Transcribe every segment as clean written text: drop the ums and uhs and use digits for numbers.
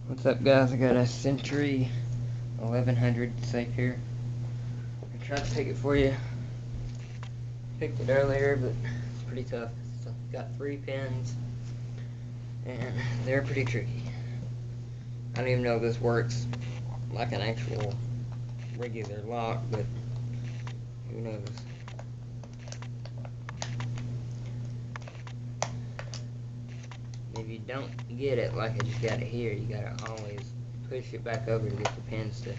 What's up, guys? I got a Sentry 1100 safe here. I tried to take it for you. Picked it earlier, but it's pretty tough. It's got 3 pins, and they're pretty tricky. I don't even know if this works like an actual regular lock, but who knows. If you don't get it like I just got it here, you gotta always push it back over to get the pins to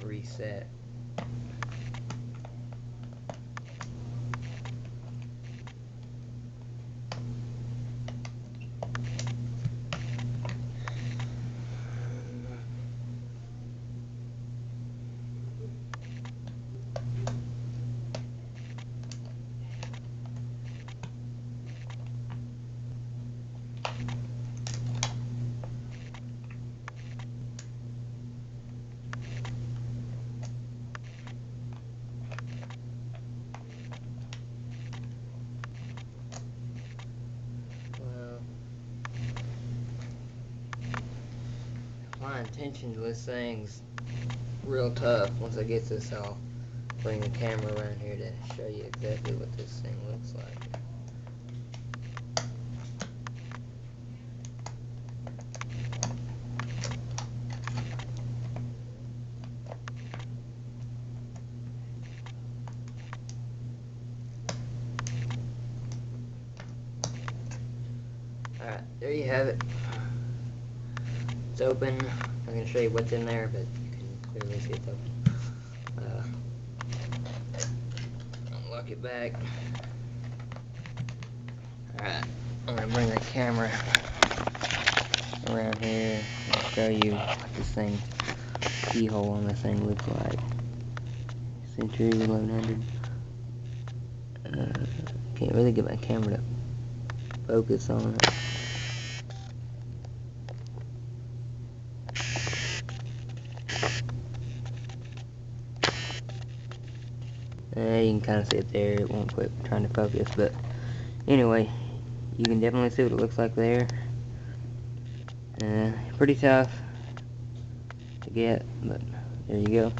reset. Applying tension to this thing's real tough. Once I get this, I'll bring the camera around here to show you exactly what this thing looks like. Alright, there you have it. It's open. I'm going to show you what's in there, but you can clearly see it's open. Unlock it back. Alright, I'm going to bring the camera around here and show you what this thing, keyhole on this thing looks like. Sentry 1100. Can't really get my camera to focus on it. You can kind of see it there. It won't quit trying to focus, but anyway, you can definitely see what it looks like there. Pretty tough to get, but there you go.